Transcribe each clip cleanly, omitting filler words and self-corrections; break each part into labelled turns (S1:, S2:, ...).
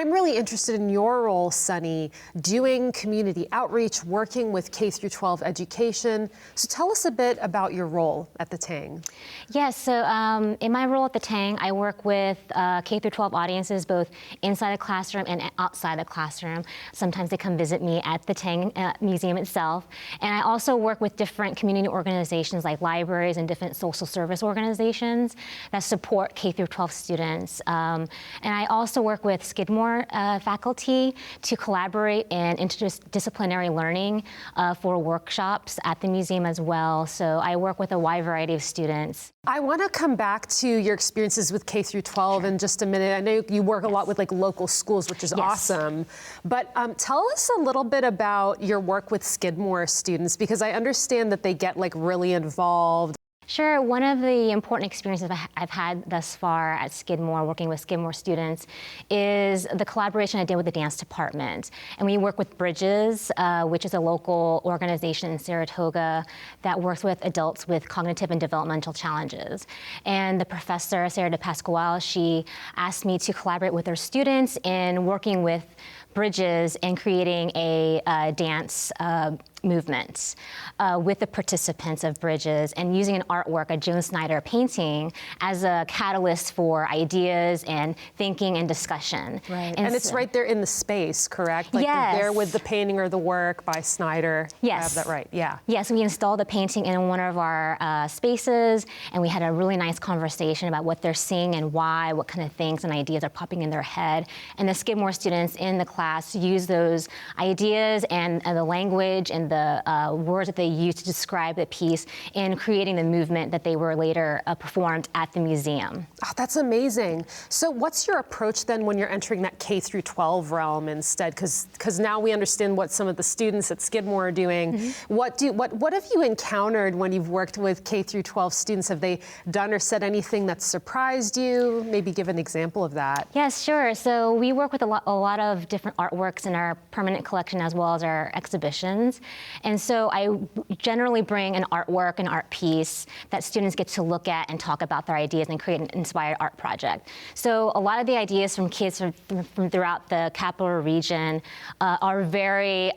S1: I'm really interested in your role, Sunny, doing community outreach, working with K through 12 education. So tell us a bit about your role at the Tang.
S2: Yes, so in my role at the Tang, I work with K through 12 audiences, both inside the classroom and outside the classroom. Sometimes they come visit me at the Tang Museum itself. And I also work with different community organizations like libraries and different social service organizations that support K through 12 students. And I also work with Skidmore faculty to collaborate in interdisciplinary learning for workshops at the museum as well. So I work with a wide variety of students.
S1: I want to come back to your experiences with K through 12 in just a minute. I know you work a lot with like local schools, which is awesome. But tell us a little bit about your work with Skidmore students, because I understand that they get like really involved.
S2: Sure. One of the important experiences I've had thus far at Skidmore, working with Skidmore students, is the collaboration I did with the dance department. And we work with Bridges, which is a local organization in Saratoga that works with adults with cognitive and developmental challenges. And the professor, Sarah DePasquale, she asked me to collaborate with her students in working with Bridges and creating a dance movement with the participants of Bridges, and using an artwork, a Joan Snyder painting, as a catalyst for ideas and thinking and discussion.
S1: Right. And it's right there in the space, correct? Like
S2: yes.
S1: there with the painting or the work by Snyder.
S2: Yes.
S1: I have that right, yeah.
S2: Yes, we installed the painting in one of our spaces, and we had a really nice conversation about what they're seeing and why, what kind of things and ideas are popping in their head. And the Skidmore students in the class use those ideas and the language and the words that they use to describe the piece in creating the movement that they were later performed at the museum.
S1: Oh, that's amazing. So what's your approach then when you're entering that K through 12 realm instead? Because now we understand what some of the students at Skidmore are doing. Mm-hmm. What have you encountered when you've worked with K through 12 students? Have they done or said anything that surprised you? Maybe give an example of that.
S2: Yes, sure. So we work with a lot of different artworks in our permanent collection as well as our exhibitions. And so I generally bring an artwork, an art piece that students get to look at and talk about their ideas and create an inspired art project. So a lot of the ideas from kids from throughout the capital region are very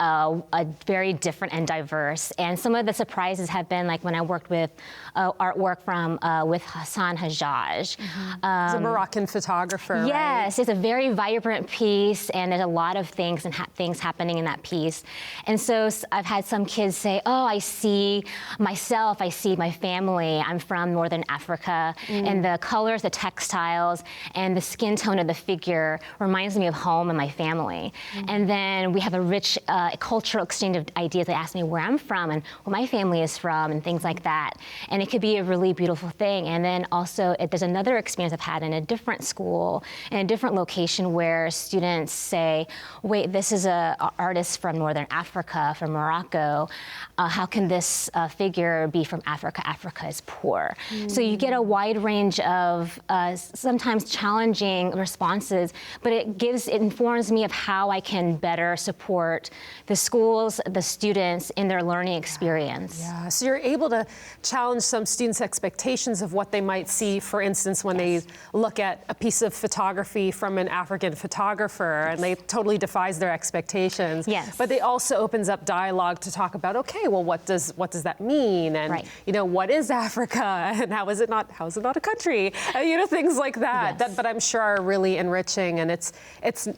S2: different and diverse. And some of the surprises have been like when I worked with artwork from with Hassan Hajjaj.
S1: Mm-hmm. He's a Moroccan photographer,
S2: yes,
S1: right?
S2: It's a very vibrant piece, and there's a lot of things and things happening in that piece. And so I've had some kids say, oh, I see myself, I see my family. I'm from Northern Africa, and the colors, the textiles, and the skin tone of the figure reminds me of home and my family. And then we have a rich cultural exchange of ideas. They ask me where I'm from and where my family is from and things like that. And it could be a really beautiful thing. And then also there's another experience I've had in a different school, in a different location, where students say, wait, this is an artist from Northern Africa, from Morocco. How can this figure be from Africa? Africa is poor. So you get a wide range of sometimes challenging responses, but it informs me of how I can better support the schools, the students in their learning experience.
S1: Yeah, so you're able to challenge some students' expectations of what they might see, for instance, when they look at a piece of photography from an African photographer, and they totally defies their expectations.
S2: Yes.
S1: But it also opens up dialogue to talk about, okay, well, what does that mean? And you know, what is Africa? And how is it not a country? You know, things like that.
S2: Yes.
S1: But I'm sure are really enriching, and it's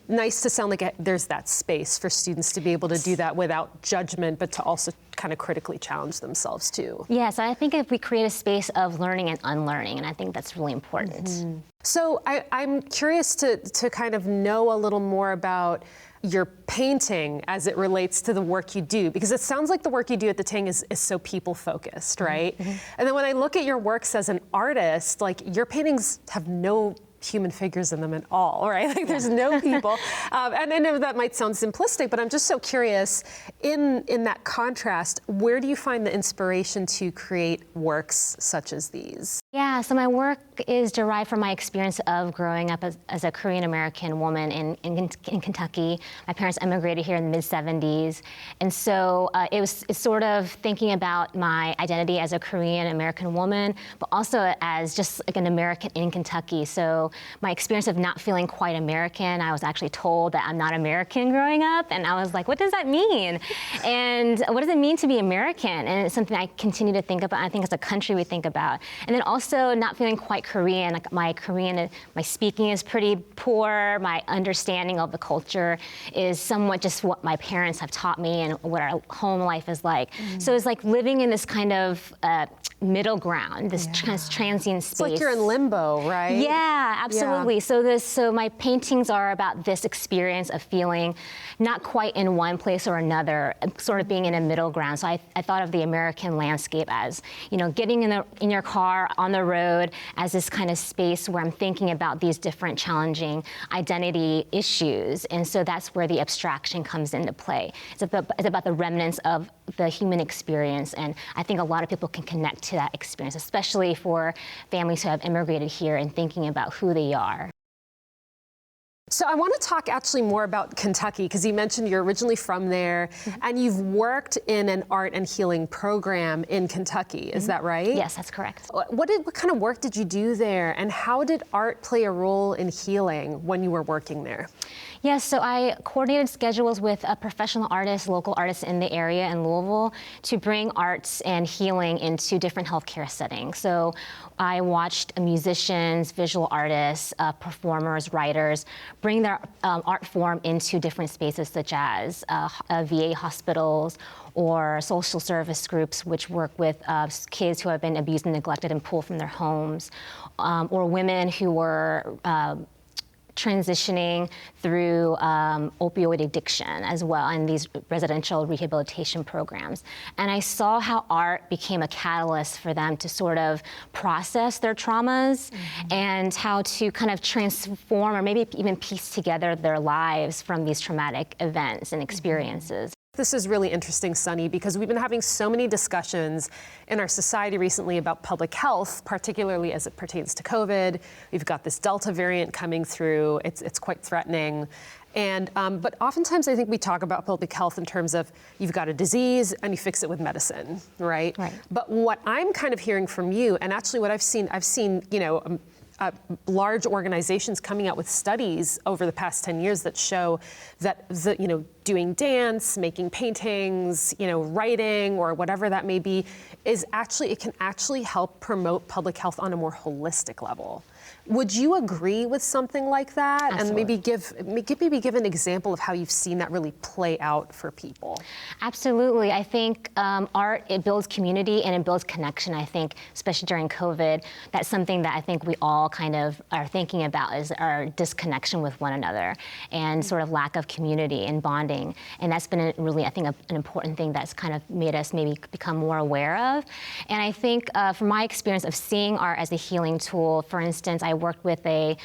S1: nice to sound like there's that space for students to be able to do that without judgment, but to also kind of critically challenge themselves too.
S2: Yes, I think if we create a space of learning and unlearning, and I think that's really important.
S1: Mm-hmm. So I'm curious to kind of know a little more about your painting as it relates to the work you do, because it sounds like the work you do at the Tang is so people focused, right? Mm-hmm. And then when I look at your works as an artist, like your paintings have no human figures in them at all, right? Like there's no people. And I know that might sound simplistic, but I'm just so curious, in that contrast, where do you find the inspiration to create works such as these?
S2: Yeah, so my work is derived from my experience of growing up as a Korean American woman in Kentucky. My parents immigrated here in the mid-'70s. And so it's sort of thinking about my identity as a Korean American woman, but also as just like an American in Kentucky. So my experience of not feeling quite American, I was actually told that I'm not American growing up. And I was like, what does that mean? And what does it mean to be American? And it's something I continue to think about. I think as a country we think about. And then also not feeling quite Korean. Like my speaking is pretty poor. My understanding of the culture is somewhat just what my parents have taught me and what our home life is like. So it's like living in this kind of middle ground, this transient space.
S1: It's like you're in limbo, right?
S2: Yeah, absolutely.
S1: Yeah.
S2: So my paintings are about this experience of feeling not quite in one place or another, sort of being in a middle ground. So I thought of the American landscape as, getting in your car on the road as this kind of space where I'm thinking about these different challenging identity issues. And so that's where the abstraction comes into play. It's about the remnants of the human experience. And I think a lot of people can connect to that experience, especially for families who have immigrated here and thinking about who they are.
S1: So I want to talk actually more about Kentucky, because you mentioned you're originally from there, and you've worked in an art and healing program in Kentucky. Is that right?
S2: Yes, that's correct.
S1: What kind of work did you do there, and how did art play a role in healing when you were working there?
S2: Yes, so I coordinated schedules with professional artists, local artists in the area in Louisville to bring arts and healing into different healthcare settings. So I watched musicians, visual artists, performers, writers bring their art form into different spaces such as VA hospitals or social service groups which work with kids who have been abused and neglected and pulled from their homes, or women who were transitioning through opioid addiction as well in these residential rehabilitation programs. And I saw how art became a catalyst for them to sort of process their traumas and how to kind of transform or maybe even piece together their lives from these traumatic events and experiences.
S1: This is really interesting, Sunny, because we've been having so many discussions in our society recently about public health, particularly as it pertains to COVID. We've got this Delta variant coming through. It's quite threatening. And but oftentimes I think we talk about public health in terms of you've got a disease and you fix it with medicine, right?
S2: Right.
S1: But what I'm kind of hearing from you, and actually what I've seen, large organizations coming out with studies over the past 10 years that show that doing dance, making paintings, writing, or whatever that may be, it can actually help promote public health on a more holistic level. Would you agree with something like that?
S2: Absolutely.
S1: And maybe give an example of how you've seen that really play out for people?
S2: Absolutely. I think art, it builds community and it builds connection. I think, especially during COVID, that's something that I think we all kind of are thinking about is our disconnection with one another and sort of lack of community and bonding. And that's been really, I think, an important thing that's kind of made us maybe become more aware of. And I think from my experience of seeing art as a healing tool, for instance, I worked with a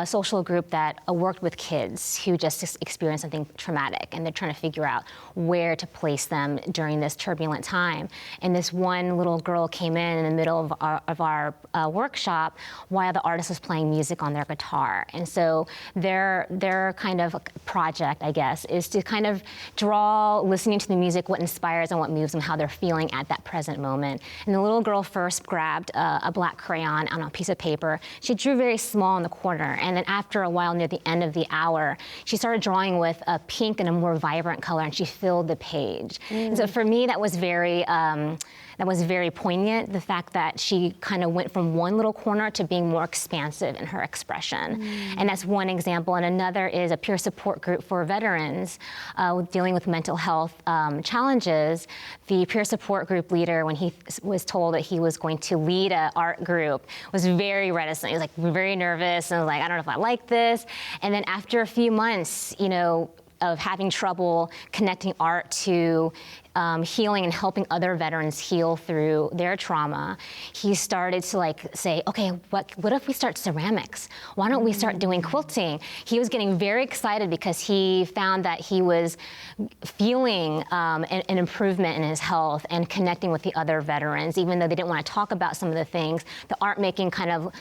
S2: social group that worked with kids who just experienced something traumatic, and they're trying to figure out where to place them during this turbulent time. And this one little girl came in the middle of our workshop while the artist was playing music on their guitar. And so their kind of project, I guess, is to kind of draw, listening to the music, what inspires and what moves them, how they're feeling at that present moment. And the little girl first grabbed a black crayon on a piece of paper. She drew very small in the corner, and then after a while, near the end of the hour, she started drawing with a pink and a more vibrant color, and she filled the page. And so for me, that was very poignant, the fact that she kind of went from one little corner to being more expansive in her expression. And that's one example. And another is a peer support group for veterans dealing with mental health challenges. The peer support group leader, when he was told that he was going to lead an art group, was very reticent. He was like very nervous and was like, I don't know if I like this. And then after a few months, of having trouble connecting art to healing and helping other veterans heal through their trauma, he started to like say, okay, what if we start ceramics? Why don't we start doing quilting? He was getting very excited because he found that he was feeling an improvement in his health and connecting with the other veterans, even though they didn't want to talk about some of the things. The art making kind of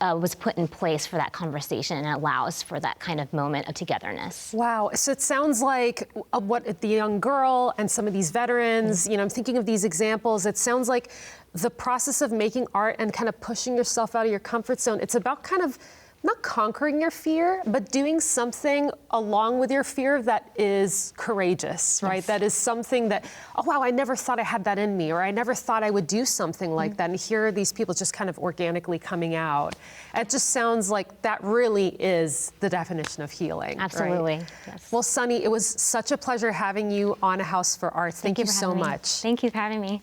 S2: was put in place for that conversation and allows for that kind of moment of togetherness.
S1: Wow, so it sounds like what the young girl and some of these veterans, you know, I'm thinking of these examples, it sounds like the process of making art and kind of pushing yourself out of your comfort zone, it's about kind of not conquering your fear, but doing something along with your fear that is courageous, right?
S2: Yes.
S1: That is something that, oh wow, I never thought I had that in me, or I never thought I would do something like that. And here are these people just kind of organically coming out. It just sounds like that really is the definition of healing.
S2: Absolutely,
S1: right?
S2: yes.
S1: Well, Sunny, it was such a pleasure having you on A House for Arts. Thank you
S2: for
S1: so
S2: having me.
S1: much.
S2: Thank you for having me.